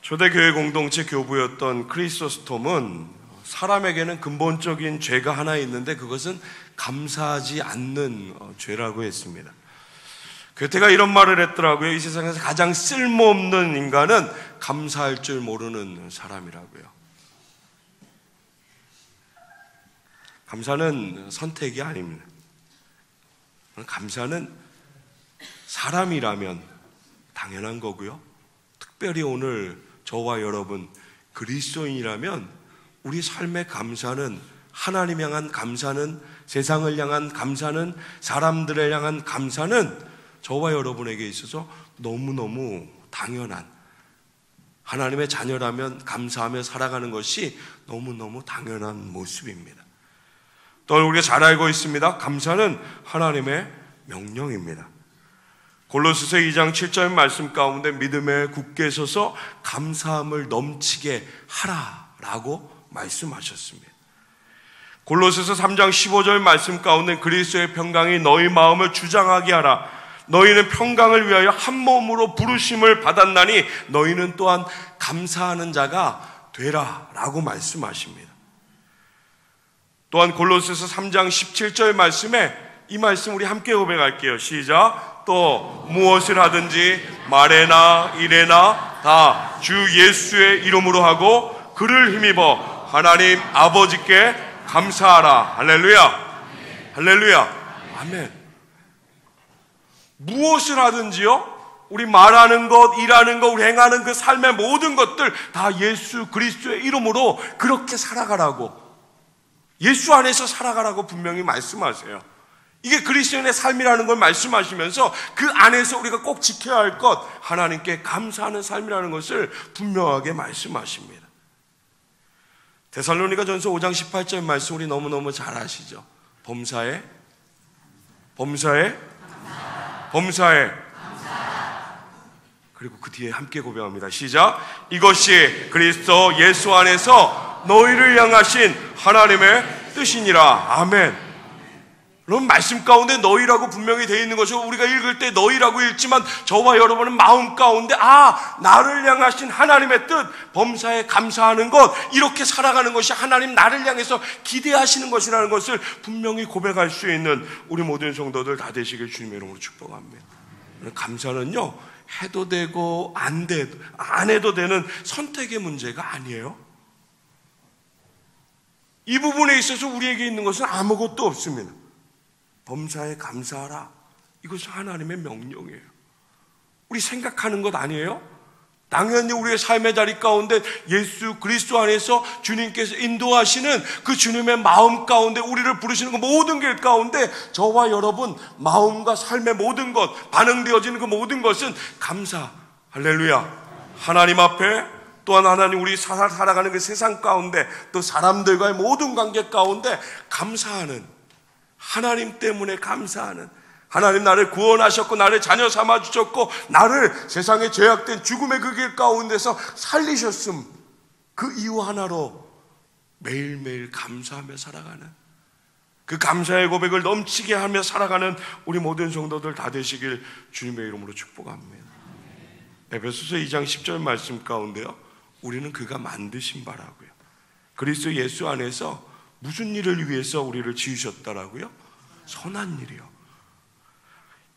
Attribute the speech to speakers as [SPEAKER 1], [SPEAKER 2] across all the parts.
[SPEAKER 1] 초대교회 공동체 교부였던 크리소스톰은 사람에게는 근본적인 죄가 하나 있는데 그것은 감사하지 않는 죄라고 했습니다. 괴테가 이런 말을 했더라고요. 이 세상에서 가장 쓸모없는 인간은 감사할 줄 모르는 사람이라고요. 감사는 선택이 아닙니다. 감사는 사람이라면 당연한 거고요. 특별히 오늘 저와 여러분 그리스도인이라면 우리 삶의 감사는, 하나님 향한 감사는, 세상을 향한 감사는, 사람들을 향한 감사는 저와 여러분에게 있어서 너무너무 당연한, 하나님의 자녀라면 감사하며 살아가는 것이 너무너무 당연한 모습입니다. 또 우리가 잘 알고 있습니다. 감사는 하나님의 명령입니다. 골로새서 2장 7절 말씀 가운데 믿음에 굳게 서서 감사함을 넘치게 하라라고 말씀하셨습니다. 골로새서 3장 15절 말씀 가운데 그리스도의 평강이 너희 마음을 주장하게 하라. 너희는 평강을 위하여 한 몸으로 부르심을 받았나니 너희는 또한 감사하는 자가 되라라고 말씀하십니다. 또한 골로새서 3장 17절 말씀에 이 말씀 우리 함께 고백할게요. 시작. 또 무엇을 하든지 말에나 일에나 다 주 예수의 이름으로 하고 그를 힘입어 하나님 아버지께 감사하라. 할렐루야. 할렐루야. 아멘. 무엇을 하든지요, 우리 말하는 것, 일하는 것, 우리 행하는 그 삶의 모든 것들 다 예수 그리스도의 이름으로 그렇게 살아가라고, 예수 안에서 살아가라고 분명히 말씀하세요. 이게 그리스도인의 삶이라는 걸 말씀하시면서 그 안에서 우리가 꼭 지켜야 할 것, 하나님께 감사하는 삶이라는 것을 분명하게 말씀하십니다. 데살로니가전서 5장 18절 말씀 우리 너무너무 잘 아시죠? 범사에 그리고 그 뒤에 함께 고백합니다. 시작. 이것이 그리스도 예수 안에서 너희를 향하신 하나님의 뜻이니라. 아멘. 여러분, 말씀 가운데 너희라고 분명히 되어 있는 것이고 우리가 읽을 때 너희라고 읽지만 저와 여러분은 마음 가운데 나를 향하신 하나님의 뜻, 범사에 감사하는 것, 이렇게 살아가는 것이 하나님 나를 향해서 기대하시는 것이라는 것을 분명히 고백할 수 있는 우리 모든 성도들 다 되시길 주님의 이름으로 축복합니다. 감사는요, 해도 되고 안 해도 되는 선택의 문제가 아니에요. 이 부분에 있어서 우리에게 있는 것은 아무것도 없습니다. 범사에 감사하라. 이것은 하나님의 명령이에요. 우리 생각하는 것 아니에요? 당연히 우리의 삶의 자리 가운데 예수 그리스도 안에서 주님께서 인도하시는 그 주님의 마음 가운데 우리를 부르시는 그 모든 길 가운데 저와 여러분 마음과 삶의 모든 것, 반응되어지는 그 모든 것은 감사. 할렐루야. 하나님 앞에, 또한 하나님 우리 살아가는 그 세상 가운데, 또 사람들과의 모든 관계 가운데 감사하는, 하나님 때문에 감사하는, 하나님 나를 구원하셨고 나를 자녀 삼아주셨고 나를 세상에 죄악된 죽음의 그 길 가운데서 살리셨음, 그 이유 하나로 매일매일 감사하며 살아가는, 그 감사의 고백을 넘치게 하며 살아가는 우리 모든 성도들 다 되시길 주님의 이름으로 축복합니다. 에베소서 2장 10절 말씀 가운데요, 우리는 그가 만드신 바라고요. 그리스도 예수 안에서 무슨 일을 위해서 우리를 지으셨다라고요? 선한 일이요.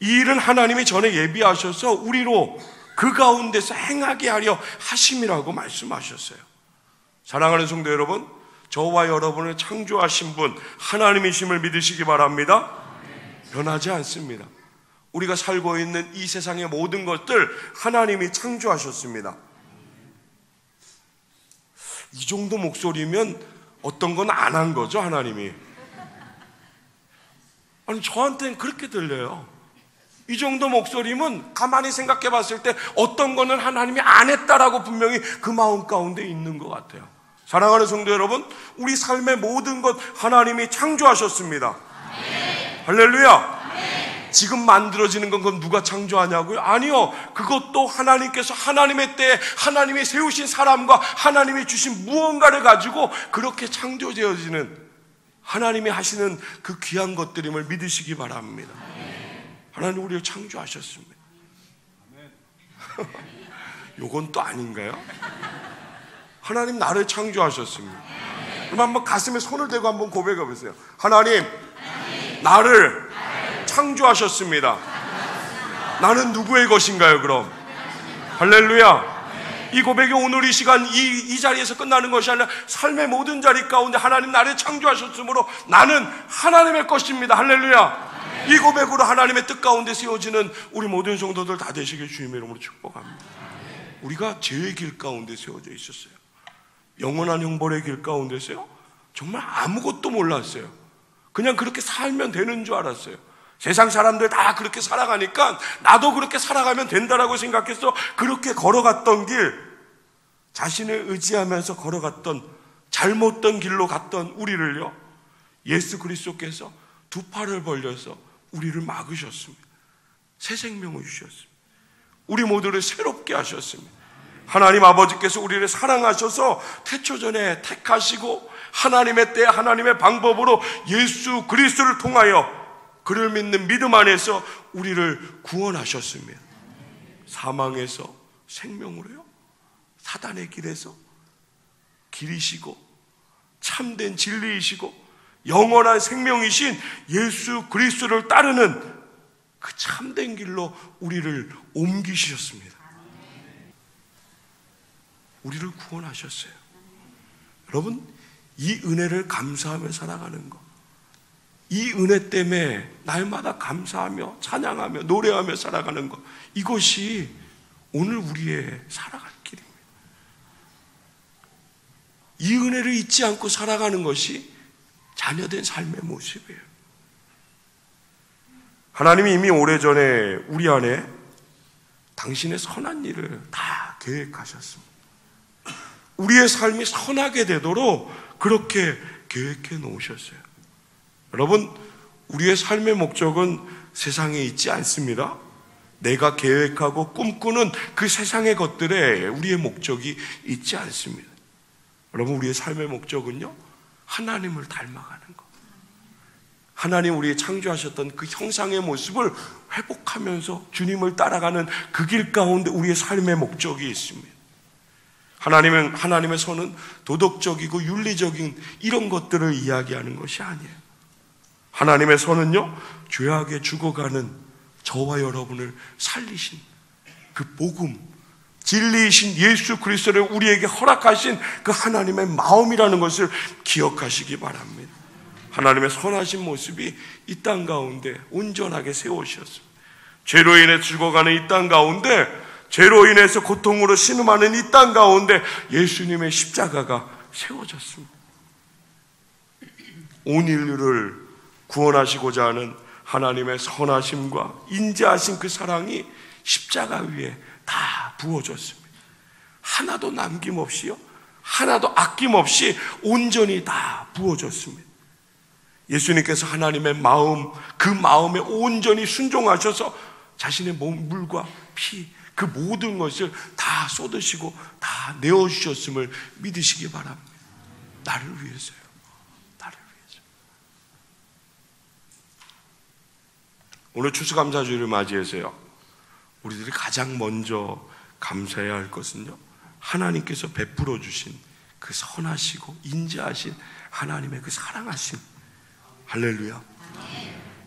[SPEAKER 1] 이 일은 하나님이 전에 예비하셔서 우리로 그 가운데서 행하게 하려 하심이라고 말씀하셨어요. 사랑하는 성도 여러분, 저와 여러분을 창조하신 분 하나님이심을 믿으시기 바랍니다. 변하지 않습니다. 우리가 살고 있는 이 세상의 모든 것들 하나님이 창조하셨습니다. 이 정도 목소리면 어떤 건 안 한 거죠, 하나님이. 아니, 저한테는 그렇게 들려요. 이 정도 목소리면 가만히 생각해 봤을 때 어떤 거는 하나님이 안 했다라고 분명히 그 마음 가운데 있는 것 같아요. 사랑하는 성도 여러분, 우리 삶의 모든 것 하나님이 창조하셨습니다. 네. 할렐루야. 네. 지금 만들어지는 건 그건 누가 창조하냐고요? 아니요. 그것도 하나님께서 하나님의 때에 하나님이 세우신 사람과 하나님이 주신 무언가를 가지고 그렇게 창조되어지는, 하나님이 하시는 그 귀한 것들임을 믿으시기 바랍니다. 하나님 우리를 창조하셨습니다. 요건 또 아닌가요? 하나님 나를 창조하셨습니다. 그럼 한번 가슴에 손을 대고 한번 고백해 보세요. 하나님, 나를 창조하셨습니다. 나는 누구의 것인가요, 그럼? 할렐루야. 이 고백이 오늘 이 시간 이 자리에서 끝나는 것이 아니라 삶의 모든 자리 가운데 하나님 나를 창조하셨으므로 나는 하나님의 것입니다. 할렐루야. 이 고백으로 하나님의 뜻 가운데 세워지는 우리 모든 성도들 다 되시길 주님의 이름으로 축복합니다. 우리가 죄의 길 가운데 세워져 있었어요. 영원한 형벌의 길 가운데서요, 정말 아무것도 몰랐어요. 그냥 그렇게 살면 되는 줄 알았어요. 세상 사람들 다 그렇게 살아가니까 나도 그렇게 살아가면 된다라고 생각해서 그렇게 걸어갔던 길, 자신을 의지하면서 걸어갔던 잘못된 길로 갔던 우리를요, 예수 그리스도께서 두 팔을 벌려서 우리를 막으셨습니다. 새 생명을 주셨습니다. 우리 모두를 새롭게 하셨습니다. 하나님 아버지께서 우리를 사랑하셔서 태초전에 택하시고 하나님의 때 하나님의 방법으로 예수 그리스도를 통하여 그를 믿는 믿음 안에서 우리를 구원하셨습니다. 사망에서 생명으로요, 사단의 길에서 길이시고 참된 진리이시고 영원한 생명이신 예수 그리스도를 따르는 그 참된 길로 우리를 옮기셨습니다. 우리를 구원하셨어요. 여러분, 이 은혜를 감사하며 살아가는 것, 이 은혜 때문에 날마다 감사하며 찬양하며 노래하며 살아가는 것, 이것이 오늘 우리의 살아갈 길입니다. 이 은혜를 잊지 않고 살아가는 것이 자녀된 삶의 모습이에요. 하나님이 이미 오래전에 우리 안에 당신의 선한 일을 다 계획하셨습니다. 우리의 삶이 선하게 되도록 그렇게 계획해 놓으셨어요. 여러분, 우리의 삶의 목적은 세상에 있지 않습니다. 내가 계획하고 꿈꾸는 그 세상의 것들에 우리의 목적이 있지 않습니다. 여러분, 우리의 삶의 목적은요, 하나님을 닮아가는 것. 하나님 우리 창조하셨던 그 형상의 모습을 회복하면서 주님을 따라가는 그 길 가운데 우리의 삶의 목적이 있습니다. 하나님의 손은 도덕적이고 윤리적인 이런 것들을 이야기하는 것이 아니에요. 하나님의 손은요, 죄악에 죽어가는 저와 여러분을 살리신 그 복음, 진리이신 예수 그리스도를 우리에게 허락하신 그 하나님의 마음이라는 것을 기억하시기 바랍니다. 하나님의 선하신 모습이 이 땅 가운데 온전하게 세우셨습니다. 죄로 인해 죽어가는 이 땅 가운데, 죄로 인해서 고통으로 신음하는 이 땅 가운데 예수님의 십자가가 세워졌습니다. 온 인류를 구원하시고자 하는 하나님의 선하심과 인자하신 그 사랑이 십자가 위에 다 부어졌습니다. 하나도 남김없이요, 하나도 아낌없이 온전히 다 부어졌습니다. 예수님께서 하나님의 마음, 그 마음에 온전히 순종하셔서 자신의 몸, 물과 피, 그 모든 것을 다 쏟으시고 다 내어주셨음을 믿으시기 바랍니다. 나를 위해서요. 나를 위해서. 오늘 추수감사주일을 맞이해서요, 우리들이 가장 먼저 감사해야 할 것은요, 하나님께서 베풀어 주신 그 선하시고 인자하신 하나님의 그 사랑하심. 할렐루야.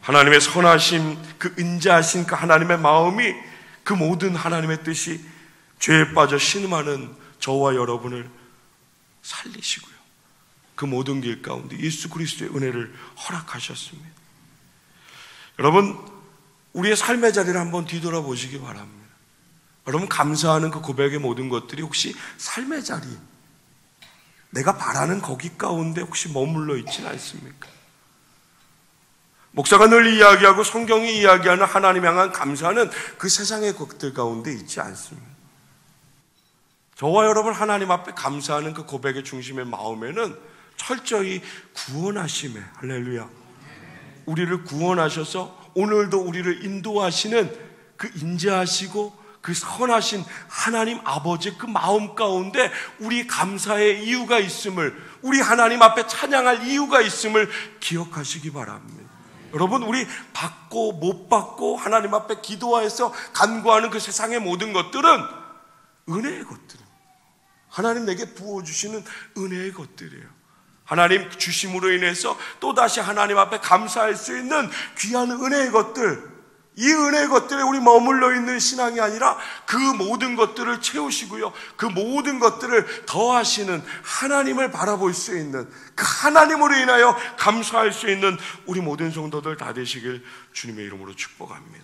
[SPEAKER 1] 하나님의 선하심, 그 인자하신 그 하나님의 마음이 그 모든 하나님의 뜻이 죄에 빠져 신음하는 저와 여러분을 살리시고요, 그 모든 길 가운데 예수 그리스도의 은혜를 허락하셨습니다. 여러분, 우리의 삶의 자리를 한번 뒤돌아보시기 바랍니다. 여러분, 감사하는 그 고백의 모든 것들이 혹시 삶의 자리, 내가 바라는 거기 가운데 혹시 머물러 있지는 않습니까? 목사가 늘 이야기하고 성경이 이야기하는 하나님 향한 감사는 그 세상의 것들 가운데 있지 않습니다. 저와 여러분 하나님 앞에 감사하는 그 고백의 중심의 마음에는 철저히 구원하심에, 할렐루야, 우리를 구원하셔서 오늘도 우리를 인도하시는 그 인자하시고 그 선하신 하나님 아버지의 그 마음 가운데 우리 감사의 이유가 있음을, 우리 하나님 앞에 찬양할 이유가 있음을 기억하시기 바랍니다. 여러분, 우리 받고 못 받고 하나님 앞에 기도해서 간구하는 그 세상의 모든 것들은 은혜의 것들입니다. 하나님 내게 부어주시는 은혜의 것들이에요. 하나님 주심으로 인해서 또다시 하나님 앞에 감사할 수 있는 귀한 은혜의 것들, 이 은혜의 것들에 우리 머물러 있는 신앙이 아니라 그 모든 것들을 채우시고요, 그 모든 것들을 더하시는 하나님을 바라볼 수 있는, 그 하나님으로 인하여 감사할 수 있는 우리 모든 성도들 다 되시길 주님의 이름으로 축복합니다.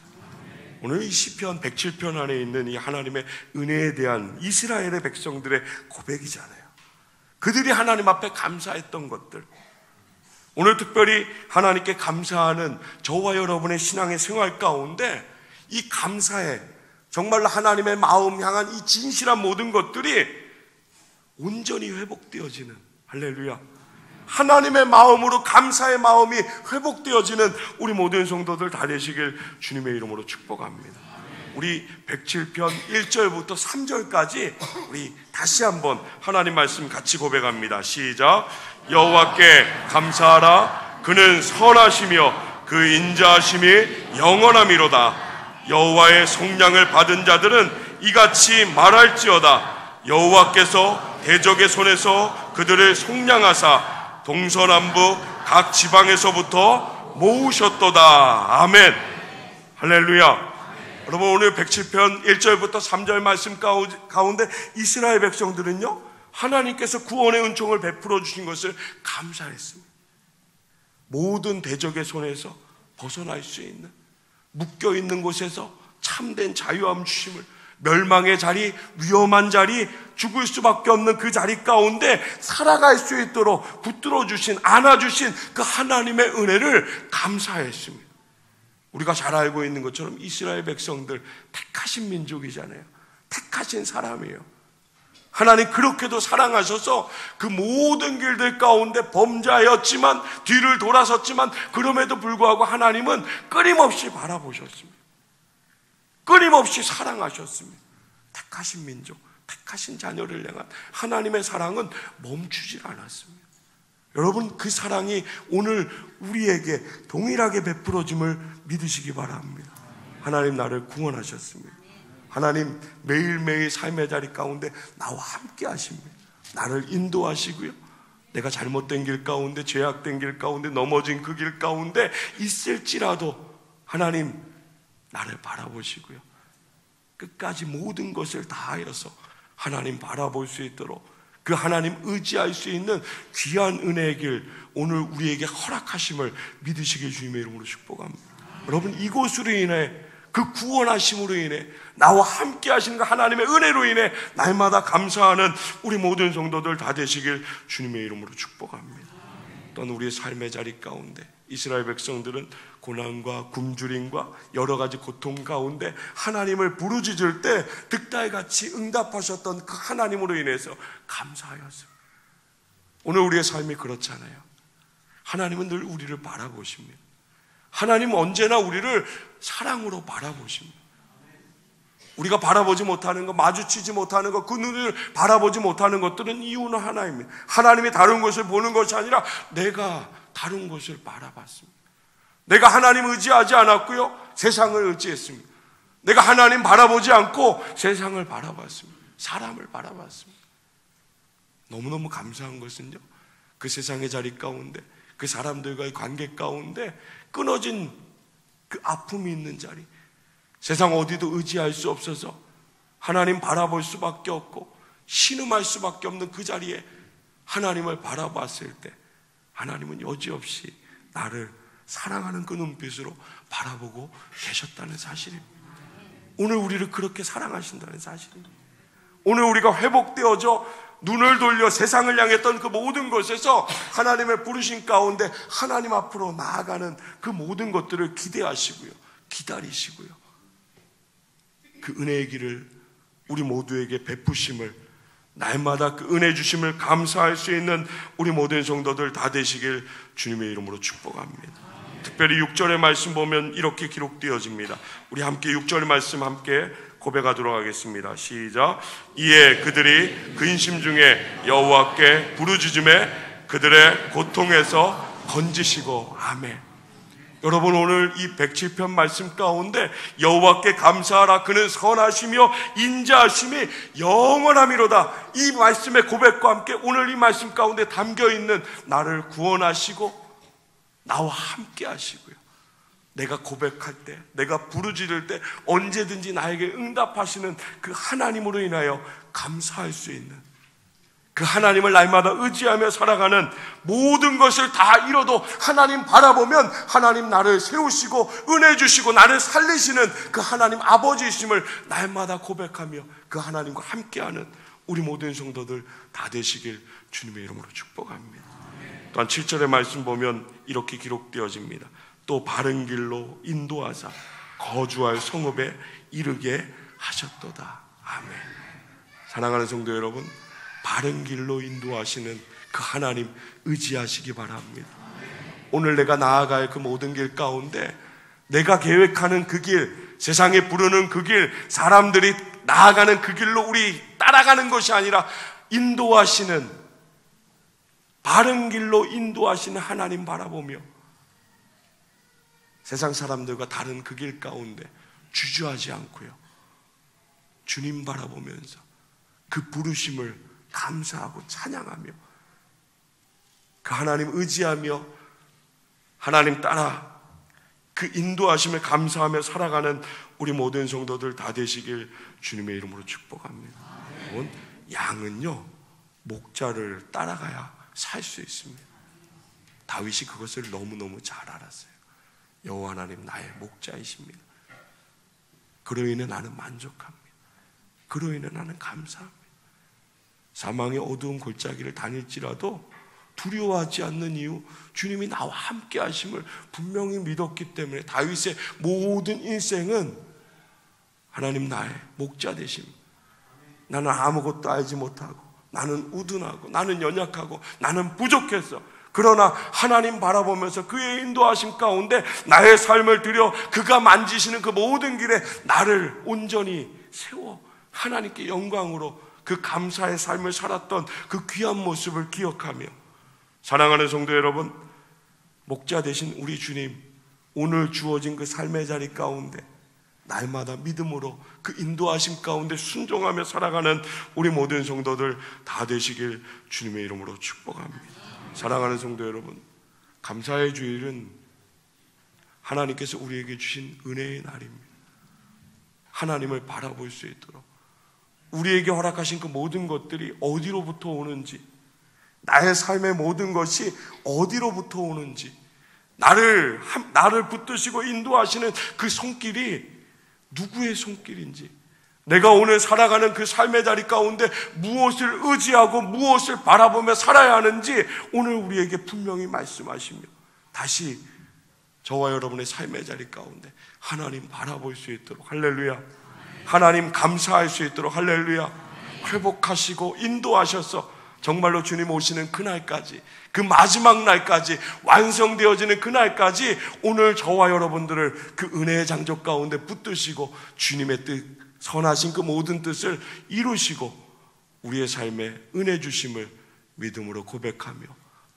[SPEAKER 1] 오늘 이 시편 107편 안에 있는 이 하나님의 은혜에 대한 이스라엘의 백성들의 고백이잖아요. 그들이 하나님 앞에 감사했던 것들, 오늘 특별히 하나님께 감사하는 저와 여러분의 신앙의 생활 가운데 이 감사에 정말로 하나님의 마음 향한 이 진실한 모든 것들이 온전히 회복되어지는, 할렐루야, 하나님의 마음으로 감사의 마음이 회복되어지는 우리 모든 성도들 다 되시길 주님의 이름으로 축복합니다. 우리 107편 1절부터 3절까지 우리 다시 한번 하나님 말씀 같이 고백합니다. 시작. 여호와께 감사하라. 그는 선하시며 그 인자하심이 영원함이로다. 여호와의 속량을 받은 자들은 이같이 말할지어다. 여호와께서 대적의 손에서 그들을 속량하사 동서남북 각 지방에서부터 모으셨도다. 아멘. 할렐루야. 여러분, 오늘 107편 1절부터 3절 말씀 가운데 이스라엘 백성들은요, 하나님께서 구원의 은총을 베풀어 주신 것을 감사했습니다. 모든 대적의 손에서 벗어날 수 있는, 묶여있는 곳에서 참된 자유함 주심을, 멸망의 자리, 위험한 자리, 죽을 수밖에 없는 그 자리 가운데 살아갈 수 있도록 붙들어 주신, 안아주신 그 하나님의 은혜를 감사했습니다. 우리가 잘 알고 있는 것처럼 이스라엘 백성들 택하신 민족이잖아요. 택하신 사람이에요. 하나님 그렇게도 사랑하셔서 그 모든 길들 가운데 범죄하였지만, 뒤를 돌아섰지만, 그럼에도 불구하고 하나님은 끊임없이 바라보셨습니다. 끊임없이 사랑하셨습니다. 택하신 민족, 택하신 자녀를 향한 하나님의 사랑은 멈추질 않았습니다. 여러분, 그 사랑이 오늘 우리에게 동일하게 베풀어짐을 믿으시기 바랍니다. 하나님 나를 구원하셨습니다. 하나님 매일매일 삶의 자리 가운데 나와 함께 하십니다. 나를 인도하시고요, 내가 잘못된 길 가운데, 죄악된 길 가운데, 넘어진 그 길 가운데 있을지라도 하나님 나를 바라보시고요, 끝까지 모든 것을 다하여서 하나님 바라볼 수 있도록 그 하나님 의지할 수 있는 귀한 은혜의 길 오늘 우리에게 허락하심을 믿으시길 주님의 이름으로 축복합니다. 여러분, 이곳으로 인해, 그 구원하심으로 인해, 나와 함께 하시는 그 하나님의 은혜로 인해 날마다 감사하는 우리 모든 성도들 다 되시길 주님의 이름으로 축복합니다. 또한 우리의 삶의 자리 가운데 이스라엘 백성들은 고난과 굶주림과 여러 가지 고통 가운데 하나님을 부르짖을 때 득달같이 응답하셨던 그 하나님으로 인해서 감사하였습니다. 오늘 우리의 삶이 그렇잖아요. 하나님은 늘 우리를 바라보십니다. 하나님은 언제나 우리를 사랑으로 바라보십니다. 우리가 바라보지 못하는 것, 마주치지 못하는 것, 그 눈을 바라보지 못하는 것들은 이유는 하나입니다. 하나님이 다른 것을 보는 것이 아니라 내가 다른 것을 바라봤습니다. 내가 하나님 의지하지 않았고요, 세상을 의지했습니다. 내가 하나님 바라보지 않고 세상을 바라봤습니다. 사람을 바라봤습니다. 너무너무 감사한 것은요, 그 세상의 자리 가운데, 그 사람들과의 관계 가운데 끊어진 그 아픔이 있는 자리, 세상 어디도 의지할 수 없어서 하나님 바라볼 수밖에 없고 신음할 수밖에 없는 그 자리에 하나님을 바라봤을 때 하나님은 여지없이 나를 사랑하는 그 눈빛으로 바라보고 계셨다는 사실입니다. 오늘 우리를 그렇게 사랑하신다는 사실입니다. 오늘 우리가 회복되어져 눈을 돌려 세상을 향했던 그 모든 것에서 하나님의 부르심 가운데 하나님 앞으로 나아가는 그 모든 것들을 기대하시고요, 기다리시고요, 그 은혜의 길을 우리 모두에게 베푸심을, 날마다 그 은혜 주심을 감사할 수 있는 우리 모든 성도들 다 되시길 주님의 이름으로 축복합니다. 특별히 6절의 말씀 보면 이렇게 기록되어집니다. 우리 함께 6절의 말씀 함께 고백하도록 하겠습니다. 시작. 이에 그들이 근심 중에 여호와께 부르짖음에 그들의 고통에서 건지시고, 아멘. 여러분, 오늘 이 107편 말씀 가운데 여호와께 감사하라 그는 선하시며 인자하심이 영원함이로다, 이 말씀의 고백과 함께 오늘 이 말씀 가운데 담겨있는 나를 구원하시고 나와 함께 하시고요, 내가 고백할 때, 내가 부르짖을 때 언제든지 나에게 응답하시는 그 하나님으로 인하여 감사할 수 있는, 그 하나님을 날마다 의지하며 살아가는, 모든 것을 다 잃어도 하나님 바라보면 하나님 나를 세우시고 은혜 주시고 나를 살리시는 그 하나님 아버지이심을 날마다 고백하며 그 하나님과 함께하는 우리 모든 성도들 다 되시길 주님의 이름으로 축복합니다. 또한 7절의 말씀 보면 이렇게 기록되어집니다. 또 바른 길로 인도하사 거주할 성읍에 이르게 하셨도다. 아멘. 사랑하는 성도 여러분, 바른 길로 인도하시는 그 하나님 의지하시기 바랍니다. 오늘 내가 나아갈 그 모든 길 가운데 내가 계획하는 그 길, 세상에 부르는 그 길, 사람들이 나아가는 그 길로 우리 따라가는 것이 아니라 인도하시는, 바른 길로 인도하시는 하나님 바라보며 세상 사람들과 다른 그 길 가운데 주저하지 않고요, 주님 바라보면서 그 부르심을 감사하고 찬양하며 그 하나님 의지하며 하나님 따라 그 인도하심에 감사하며 살아가는 우리 모든 성도들 다 되시길 주님의 이름으로 축복합니다. 양은요, 목자를 따라가야 살 수 있습니다. 다윗이 그것을 너무너무 잘 알았어요. 여호와 하나님 나의 목자이십니다. 그로 인해 나는 만족합니다. 그로 인해 나는 감사합니다. 사망의 어두운 골짜기를 다닐지라도 두려워하지 않는 이유, 주님이 나와 함께 하심을 분명히 믿었기 때문에 다윗의 모든 인생은 하나님 나의 목자 되심, 나는 아무것도 알지 못하고 나는 우둔하고 나는 연약하고 나는 부족했어, 그러나 하나님 바라보면서 그의 인도하심 가운데 나의 삶을 들여 그가 만지시는 그 모든 길에 나를 온전히 세워 하나님께 영광으로 그 감사의 삶을 살았던 그 귀한 모습을 기억하며, 사랑하는 성도 여러분, 목자 되신 우리 주님, 오늘 주어진 그 삶의 자리 가운데 날마다 믿음으로 그 인도하심 가운데 순종하며 살아가는 우리 모든 성도들 다 되시길 주님의 이름으로 축복합니다. 사랑하는 성도 여러분, 감사의 주일은 하나님께서 우리에게 주신 은혜의 날입니다. 하나님을 바라볼 수 있도록 우리에게 허락하신 그 모든 것들이 어디로부터 오는지, 나의 삶의 모든 것이 어디로부터 오는지, 나를 붙드시고 인도하시는 그 손길이 누구의 손길인지, 내가 오늘 살아가는 그 삶의 자리 가운데 무엇을 의지하고 무엇을 바라보며 살아야 하는지 오늘 우리에게 분명히 말씀하시며, 다시 저와 여러분의 삶의 자리 가운데 하나님 바라볼 수 있도록, 할렐루야, 하나님 감사할 수 있도록, 할렐루야, 회복하시고 인도하셔서 정말로 주님 오시는 그날까지, 그 마지막 날까지, 완성되어지는 그날까지 오늘 저와 여러분들을 그 은혜의 장적 가운데 붙드시고 주님의 뜻, 선하신 그 모든 뜻을 이루시고 우리의 삶에 은혜 주심을 믿음으로 고백하며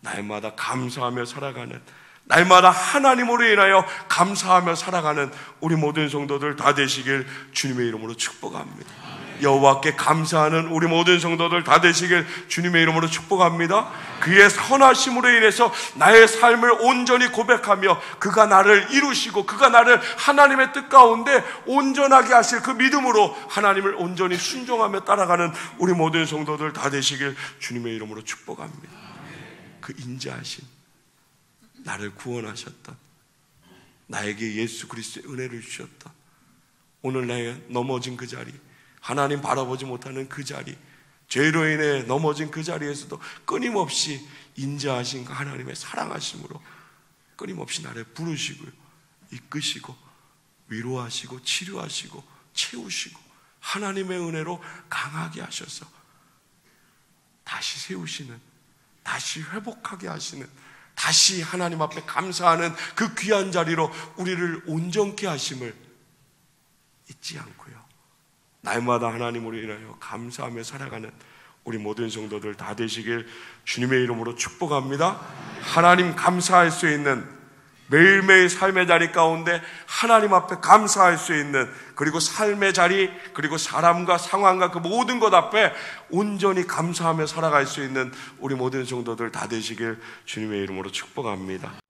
[SPEAKER 1] 날마다 감사하며 살아가는, 날마다 하나님으로 인하여 감사하며 살아가는 우리 모든 성도들 다 되시길 주님의 이름으로 축복합니다. 여호와께 감사하는 우리 모든 성도들 다 되시길 주님의 이름으로 축복합니다. 그의 선하심으로 인해서 나의 삶을 온전히 고백하며 그가 나를 이루시고 그가 나를 하나님의 뜻 가운데 온전하게 하실 그 믿음으로 하나님을 온전히 순종하며 따라가는 우리 모든 성도들 다 되시길 주님의 이름으로 축복합니다. 그 인자하신, 나를 구원하셨던, 나에게 예수 그리스도의 은혜를 주셨던, 오늘 나의 넘어진 그 자리, 하나님 바라보지 못하는 그 자리, 죄로 인해 넘어진 그 자리에서도 끊임없이 인자하신 그 하나님의 사랑하심으로 끊임없이 나를 부르시고 이끄시고 위로하시고 치료하시고 채우시고 하나님의 은혜로 강하게 하셔서 다시 세우시는, 다시 회복하게 하시는, 다시 하나님 앞에 감사하는 그 귀한 자리로 우리를 온전케 하심을 잊지 않고요, 날마다 하나님으로 인하여 감사하며 살아가는 우리 모든 성도들 다 되시길 주님의 이름으로 축복합니다. 하나님 감사할 수 있는, 매일매일 삶의 자리 가운데 하나님 앞에 감사할 수 있는, 그리고 삶의 자리, 그리고 사람과 상황과 그 모든 것 앞에 온전히 감사하며 살아갈 수 있는 우리 모든 성도들 다 되시길 주님의 이름으로 축복합니다.